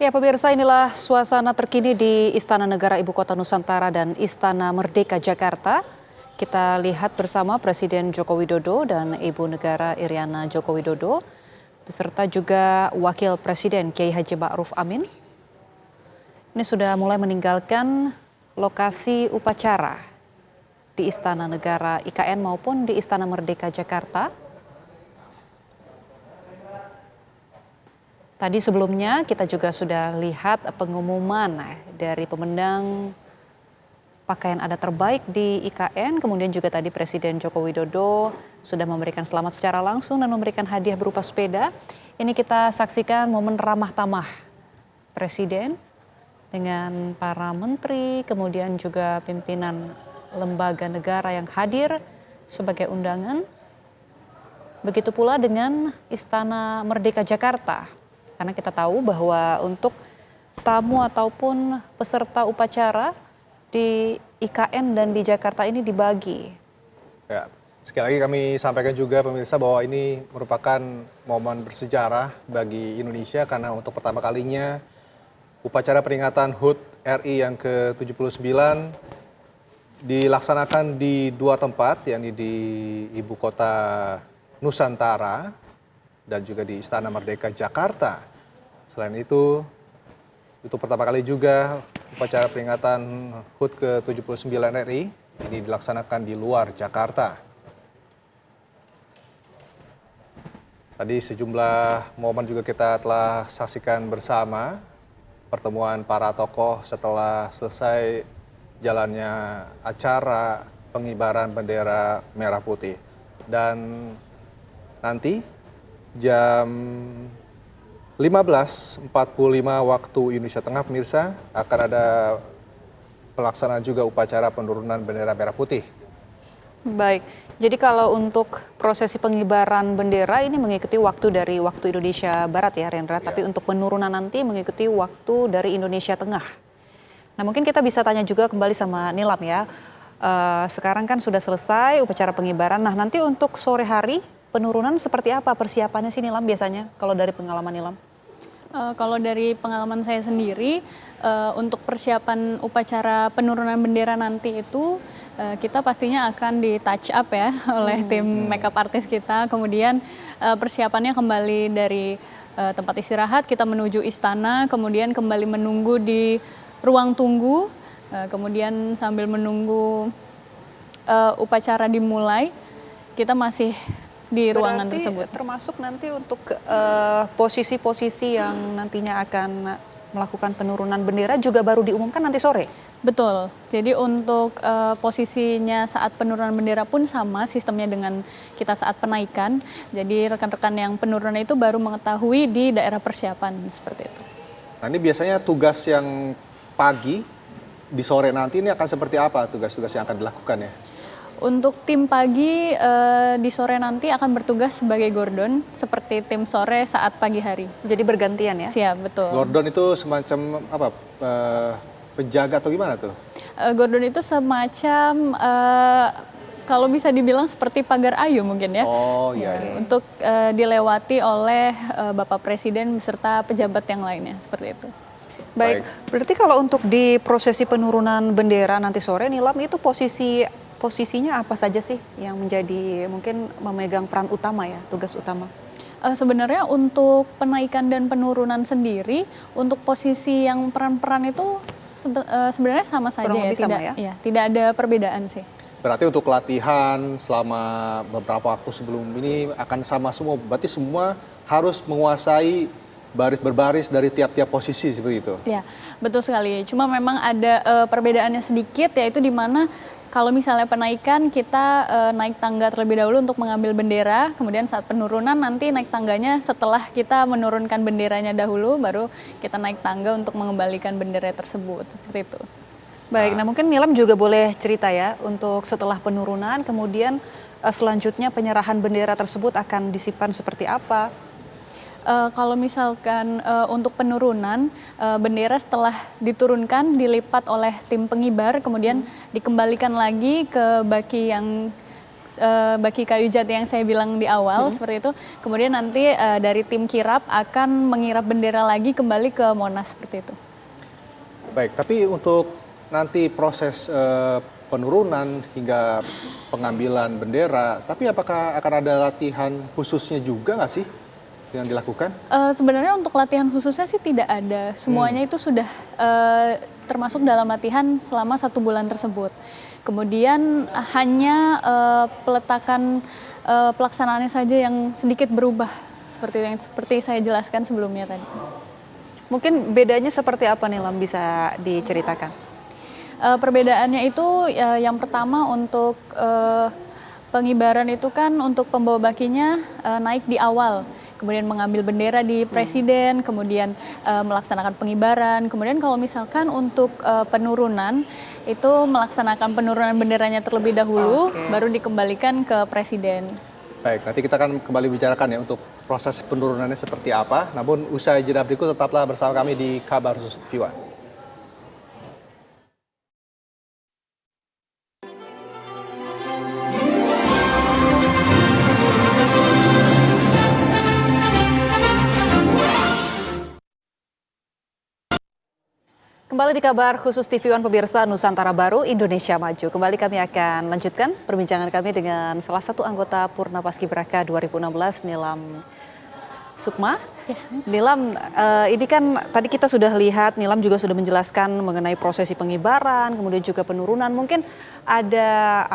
Ya, pemirsa, inilah suasana terkini di Istana Negara Ibu Kota Nusantara dan Istana Merdeka Jakarta. Kita lihat bersama Presiden Joko Widodo dan Ibu Negara Iriana Joko Widodo, beserta juga Wakil Presiden Kiai Haji Ma'ruf Amin. Ini sudah mulai meninggalkan lokasi upacara di Istana Negara IKN maupun di Istana Merdeka Jakarta. Tadi sebelumnya kita juga sudah lihat pengumuman dari pemendang pakaian adat terbaik di IKN. Kemudian juga tadi Presiden Joko Widodo sudah memberikan selamat secara langsung dan memberikan hadiah berupa sepeda. Ini kita saksikan momen ramah tamah Presiden dengan para menteri, kemudian juga pimpinan lembaga negara yang hadir sebagai undangan. Begitu pula dengan Istana Merdeka Jakarta. Karena kita tahu bahwa untuk tamu ataupun peserta upacara di IKN dan di Jakarta ini dibagi. Ya, sekali lagi kami sampaikan juga pemirsa bahwa ini merupakan momen bersejarah bagi Indonesia karena untuk pertama kalinya upacara peringatan HUT RI yang ke-79 dilaksanakan di dua tempat, yakni di Ibu Kota Nusantara dan juga di Istana Merdeka Jakarta. Selain itu pertama kali juga upacara peringatan HUT ke-79 RI ini dilaksanakan di luar Jakarta. Tadi sejumlah momen juga kita telah saksikan bersama pertemuan para tokoh setelah selesai jalannya acara pengibaran bendera merah putih. Dan nanti jam 15.45 waktu Indonesia Tengah, pemirsa, akan ada pelaksanaan juga upacara penurunan bendera merah putih. Baik, jadi kalau untuk prosesi pengibaran bendera ini mengikuti waktu dari waktu Indonesia Barat ya Rendra, tapi untuk penurunan nanti mengikuti waktu dari Indonesia Tengah. Nah, mungkin kita bisa tanya juga kembali sama Nilam ya. Sekarang kan sudah selesai upacara pengibaran. Nah, nanti untuk sore hari penurunan seperti apa persiapannya sih Nilam biasanya kalau dari pengalaman Nilam? Kalau dari pengalaman saya sendiri, untuk persiapan upacara penurunan bendera nanti itu kita pastinya akan di touch up ya oleh tim makeup artist kita. Kemudian persiapannya kembali dari tempat istirahat, kita menuju istana, kemudian kembali menunggu di ruang tunggu, kemudian sambil menunggu upacara dimulai, kita masih di ruangan tersebut. Termasuk nanti untuk posisi-posisi yang nantinya akan melakukan penurunan bendera juga baru diumumkan nanti sore? Betul, jadi untuk posisinya saat penurunan bendera pun sama sistemnya dengan kita saat penaikan. Jadi rekan-rekan yang penurunan itu baru mengetahui di daerah persiapan seperti itu. Nah, ini biasanya tugas yang pagi di sore nanti ini akan seperti apa tugas-tugas yang akan dilakukan ya? Untuk tim pagi di sore nanti akan bertugas sebagai gordon seperti tim sore saat pagi hari. Jadi bergantian ya? Siap, betul. Gordon itu semacam apa? Penjaga atau gimana tuh? Gordon itu semacam kalau bisa dibilang seperti pagar ayu mungkin ya. Oh iya. Untuk dilewati oleh Bapak Presiden beserta pejabat yang lainnya seperti itu. Baik, berarti kalau untuk di prosesi penurunan bendera nanti sore, Nilam, itu posisinya apa saja sih yang menjadi mungkin memegang peran utama ya, tugas utama? Sebenarnya untuk penaikan dan penurunan sendiri, untuk posisi yang peran-peran itu sebenarnya sama saja ya, tidak ada perbedaan sih. Berarti untuk latihan selama beberapa waktu sebelum ini akan sama semua, berarti semua harus menguasai baris berbaris dari tiap-tiap posisi seperti itu? Ya, betul sekali. Cuma memang ada perbedaannya sedikit, yaitu di mana kalau misalnya penaikan kita naik tangga terlebih dahulu untuk mengambil bendera, kemudian saat penurunan nanti naik tangganya setelah kita menurunkan benderanya dahulu, baru kita naik tangga untuk mengembalikan bendera tersebut, seperti itu. Baik, nah mungkin Nilam juga boleh cerita ya untuk setelah penurunan, kemudian selanjutnya penyerahan bendera tersebut akan disimpan seperti apa? Kalau misalkan untuk penurunan, bendera setelah diturunkan dilipat oleh tim pengibar, kemudian dikembalikan lagi ke baki yang baki kayu jati yang saya bilang di awal seperti itu. Kemudian nanti dari tim kirap akan mengirap bendera lagi kembali ke Monas seperti itu. Baik, tapi untuk nanti proses penurunan hingga pengambilan bendera, tapi apakah akan ada latihan khususnya juga nggak sih yang dilakukan? Sebenarnya untuk latihan khususnya sih tidak ada. Semuanya itu sudah termasuk dalam latihan selama 1 bulan tersebut. Kemudian hanya peletakan pelaksanaannya saja yang sedikit berubah seperti saya jelaskan sebelumnya tadi. Mungkin bedanya seperti apa nih Lam, bisa diceritakan? Perbedaannya itu yang pertama untuk pengibaran itu kan untuk pembawa bakinya naik di awal, kemudian mengambil bendera di presiden, kemudian melaksanakan pengibaran. Kemudian kalau misalkan untuk penurunan itu melaksanakan penurunan benderanya terlebih dahulu, baru dikembalikan ke presiden. Baik, nanti kita akan kembali bicarakan ya untuk proses penurunannya seperti apa. Namun usai jeda berikut tetaplah bersama kami di Kabar Khusus TV One. Kembali di Kabar Khusus TV One pemirsa, Nusantara Baru Indonesia Maju. Kembali kami akan lanjutkan perbincangan kami dengan salah satu anggota Purna Paskibraka 2016, Nilam Sukma. Ya. Nilam, ini kan tadi kita sudah lihat, Nilam juga sudah menjelaskan mengenai prosesi pengibaran, kemudian juga penurunan. Mungkin ada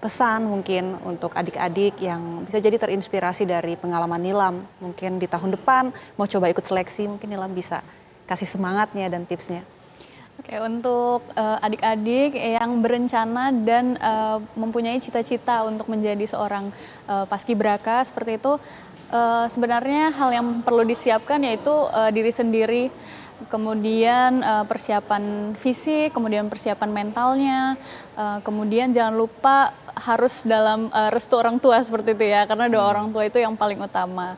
pesan mungkin untuk adik-adik yang bisa jadi terinspirasi dari pengalaman Nilam. Mungkin di tahun depan mau coba ikut seleksi, mungkin Nilam bisa kasih semangatnya dan tipsnya. Oke, untuk adik-adik yang berencana dan mempunyai cita-cita untuk menjadi seorang paskibraka seperti itu, sebenarnya hal yang perlu disiapkan yaitu diri sendiri, kemudian persiapan fisik, kemudian persiapan mentalnya, kemudian jangan lupa harus dalam restu orang tua seperti itu ya, karena doa orang tua itu yang paling utama.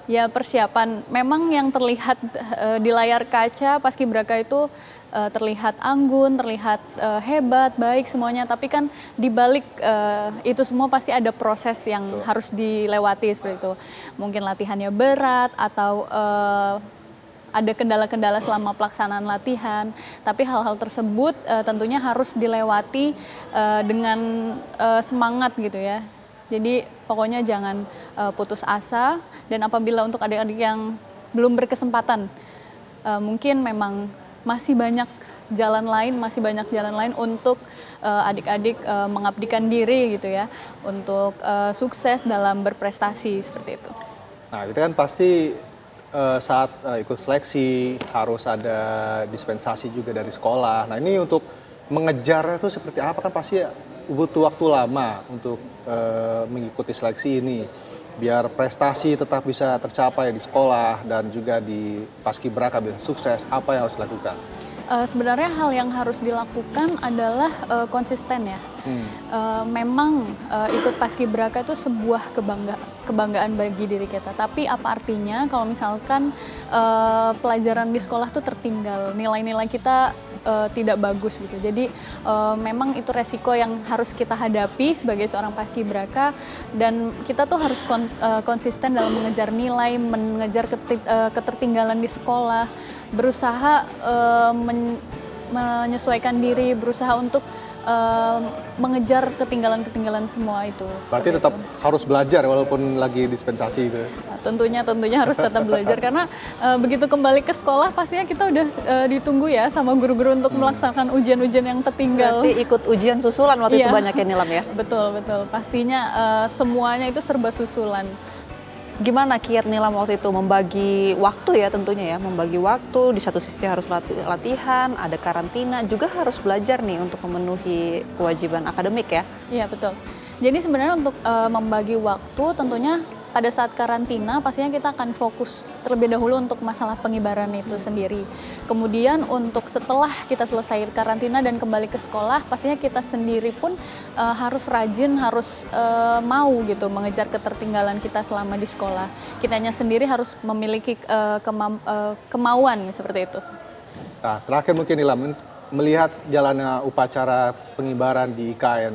Ya, persiapan memang yang terlihat di layar kaca paskibraka itu terlihat anggun, terlihat hebat, baik semuanya, tapi kan di balik itu semua pasti ada proses yang harus dilewati seperti itu. Mungkin latihannya berat atau ada kendala-kendala selama pelaksanaan latihan, tapi hal-hal tersebut tentunya harus dilewati dengan semangat gitu ya. Jadi pokoknya jangan putus asa, dan apabila untuk adik-adik yang belum berkesempatan, mungkin memang masih banyak jalan lain untuk adik-adik mengabdikan diri gitu ya, untuk sukses dalam berprestasi seperti itu. Nah, itu kan pasti saat ikut seleksi harus ada dispensasi juga dari sekolah. Nah, ini untuk mengejarnya itu seperti apa, kan pasti butuh waktu lama untuk mengikuti seleksi ini biar prestasi tetap bisa tercapai di sekolah dan juga di paskibraka bisa sukses. Apa yang harus dilakukan? Sebenarnya hal yang harus dilakukan adalah konsisten ya. Memang ikut paskibraka itu sebuah kebanggaan bagi diri kita. Tapi apa artinya kalau misalkan pelajaran di sekolah tuh tertinggal, nilai-nilai kita tidak bagus gitu. Jadi memang itu resiko yang harus kita hadapi sebagai seorang paskibraka, dan kita tuh harus konsisten dalam mengejar nilai, mengejar ketertinggalan di sekolah, berusaha menyesuaikan diri, berusaha untuk mengejar ketinggalan semua itu. Berarti tetap harus belajar walaupun lagi dispensasi itu. Nah, tentunya harus tetap belajar karena begitu kembali ke sekolah pastinya kita udah ditunggu ya sama guru-guru untuk melaksanakan ujian-ujian yang tertinggal. Berarti ikut ujian susulan waktu itu banyak ya Nilam ya? Betul. Pastinya semuanya itu serba susulan. Gimana kiat Nilam waktu itu membagi waktu ya, tentunya ya, membagi waktu, di satu sisi harus latihan, ada karantina, juga harus belajar nih untuk memenuhi kewajiban akademik ya? Iya, betul. Jadi sebenarnya untuk membagi waktu tentunya pada saat karantina pastinya kita akan fokus terlebih dahulu untuk masalah pengibaran itu sendiri. Kemudian untuk setelah kita selesai karantina dan kembali ke sekolah, pastinya kita sendiri pun harus rajin, harus mau gitu mengejar ketertinggalan kita selama di sekolah. Kitanya sendiri harus memiliki kemauan seperti itu. Nah, terakhir mungkin Nilam, melihat jalannya upacara pengibaran di IKN,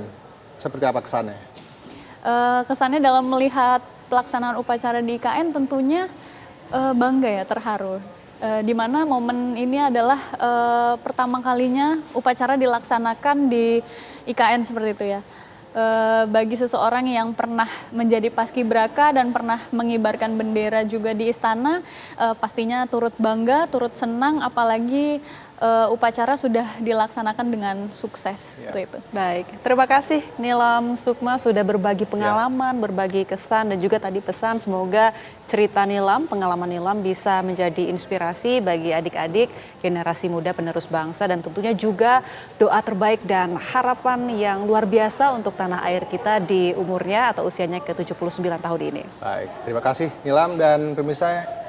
seperti apa kesannya? Kesannya dalam melihat pelaksanaan upacara di IKN tentunya bangga ya, terharu. Di mana momen ini adalah pertama kalinya upacara dilaksanakan di IKN seperti itu ya. Bagi seseorang yang pernah menjadi paskibraka dan pernah mengibarkan bendera juga di istana, pastinya turut bangga, turut senang, apalagi upacara sudah dilaksanakan dengan sukses. Seperti itu. Baik, terima kasih Nilam Sukma sudah berbagi pengalaman, berbagi kesan dan juga tadi pesan semoga cerita Nilam, pengalaman Nilam bisa menjadi inspirasi bagi adik-adik generasi muda penerus bangsa dan tentunya juga doa terbaik dan harapan yang luar biasa untuk tanah air kita di umurnya atau usianya ke-79 tahun ini. Baik, terima kasih Nilam dan pemirsa.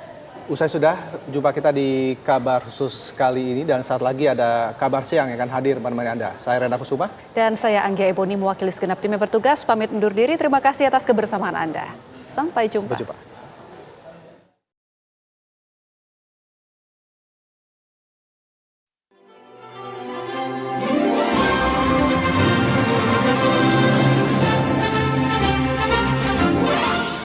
Usai sudah jumpa kita di kabar khusus kali ini dan saat lagi ada kabar siang yang akan hadir menemani Anda. Saya Renda Kusuma. Dan saya Anggia Eboni mewakili segenap tim yang bertugas pamit undur diri. Terima kasih atas kebersamaan Anda. Sampai jumpa. Sampai jumpa.